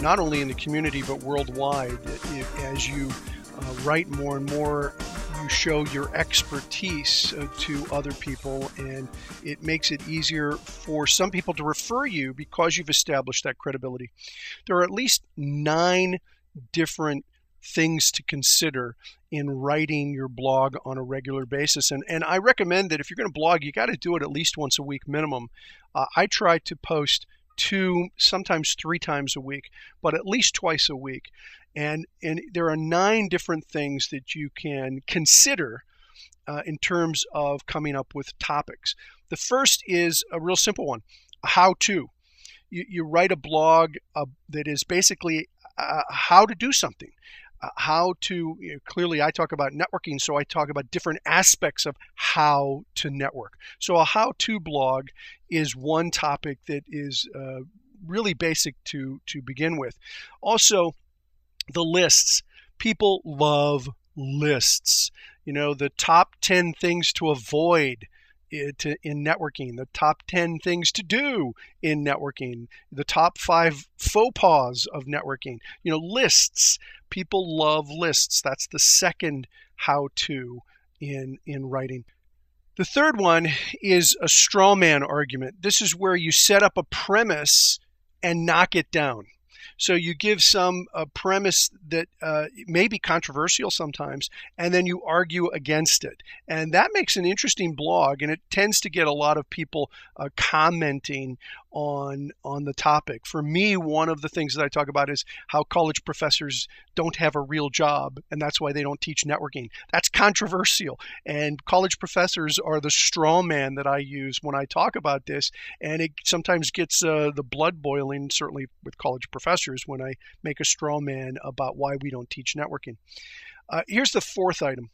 not only in the community but worldwide, that as you write more and more, you show your expertise to other people, and it makes it easier for some people to refer you because you've established that credibility. There are at least 9 different things to consider in writing your blog on a regular basis. And I recommend that if you're going to blog, you got to do it at least once a week minimum. I try to post 2, sometimes 3 times a week, but at least twice a week. And there are 9 different things that you can consider in terms of coming up with topics. The first is a real simple one, a how-to. You write a blog that is basically how to do something. How to, clearly I talk about networking, so I talk about different aspects of how to network. So a how-to blog is one topic that is really basic to begin with. Also, the lists. People love lists. The top 10 things to avoid in networking, the top 10 things to do in networking, the top 5 faux pas of networking. Lists. People love lists. That's the second how-to in writing. The third one is a straw man argument. This is where you set up a premise and knock it down. So you give some premise that may be controversial sometimes, and then you argue against it. And that makes an interesting blog, and it tends to get a lot of people commenting on the topic. For me, one of the things that I talk about is how college professors don't have a real job, and that's why they don't teach networking. That's controversial, and college professors are the straw man that I use when I talk about this, and it sometimes gets the blood boiling, certainly with college professors, when I make a straw man about why we don't teach networking. Here's the fourth item,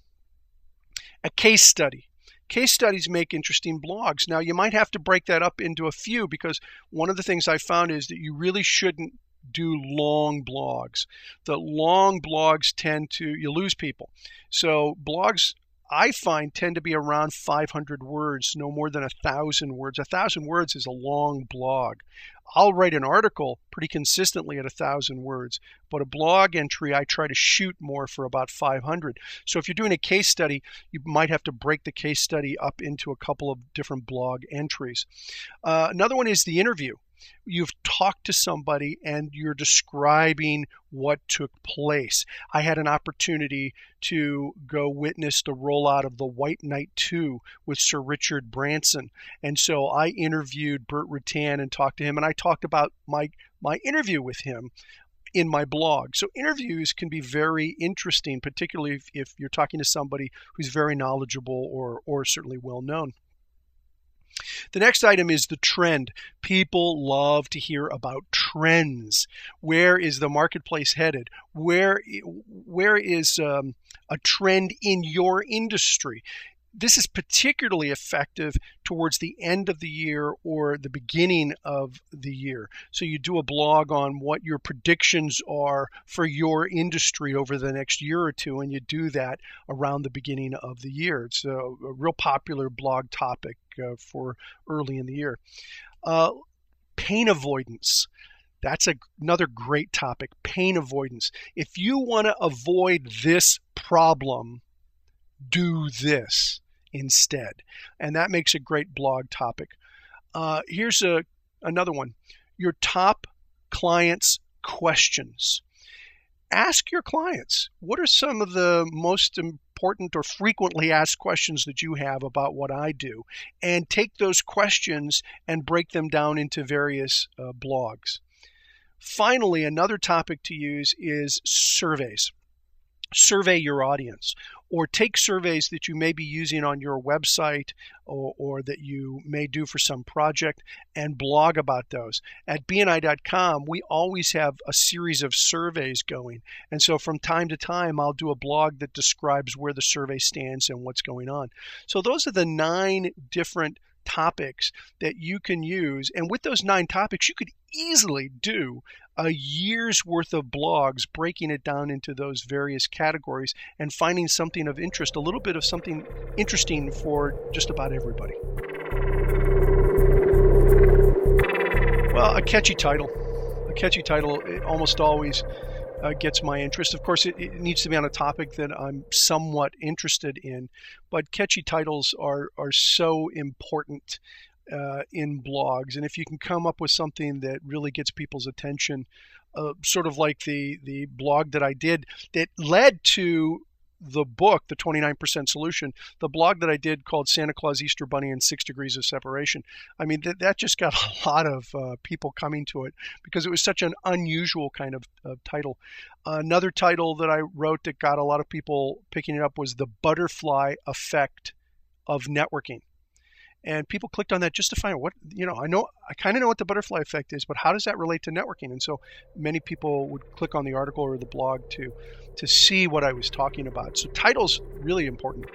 a case study. Case studies make interesting blogs. Now, you might have to break that up into a few, because one of the things I found is that you really shouldn't do long blogs. The long blogs you lose people. So blogs, I find, tend to be around 500 words, no more than 1,000 words. 1,000 words is a long blog. I'll write an article pretty consistently at 1,000 words, but a blog entry, I try to shoot more for about 500. So if you're doing a case study, you might have to break the case study up into a couple of different blog entries. Another one is the interview. You've talked to somebody and you're describing what took place. I had an opportunity to go witness the rollout of the White Knight 2 with Sir Richard Branson. And so I interviewed Burt Rutan and talked to him, and I talked about my interview with him in my blog. So interviews can be very interesting, particularly if you're talking to somebody who's very knowledgeable or certainly well known. The next item is the trend. People love to hear about trends. Where is the marketplace headed? Where is a trend in your industry? This is particularly effective towards the end of the year or the beginning of the year. So you do a blog on what your predictions are for your industry over the next year or two, and you do that around the beginning of the year. It's a real popular blog topic for early in the year. Pain avoidance. That's another great topic, pain avoidance. If you want to avoid this problem, do this instead. And that makes a great blog topic. Here's another one. Your top clients' questions. Ask your clients, what are some of the most important or frequently asked questions that you have about what I do? And take those questions and break them down into various blogs. Finally, another topic to use is surveys. Survey your audience, or take surveys that you may be using on your website or that you may do for some project and blog about those. At BNI.com, we always have a series of surveys going. And so from time to time, I'll do a blog that describes where the survey stands and what's going on. So those are the 9 different topics that you can use. And with those 9 topics, you could easily do a year's worth of blogs, breaking it down into those various categories and finding something of interest, a little bit of something interesting for just about everybody. Well, a catchy title. catchy title, it almost always gets my interest. Of course, it needs to be on a topic that I'm somewhat interested in, but catchy titles are so important in blogs. And if you can come up with something that really gets people's attention, sort of like the blog that I did that led to the book, The 29% Solution, the blog that I did called Santa Claus, Easter Bunny, and 6 Degrees of Separation. I mean, that just got a lot of people coming to it because it was such an unusual kind of title. Another title that I wrote that got a lot of people picking it up was The Butterfly Effect of Networking. And people clicked on that just to find out I kind of know what the butterfly effect is, but how does that relate to networking? And so many people would click on the article or the blog to see what I was talking about. So title's really important.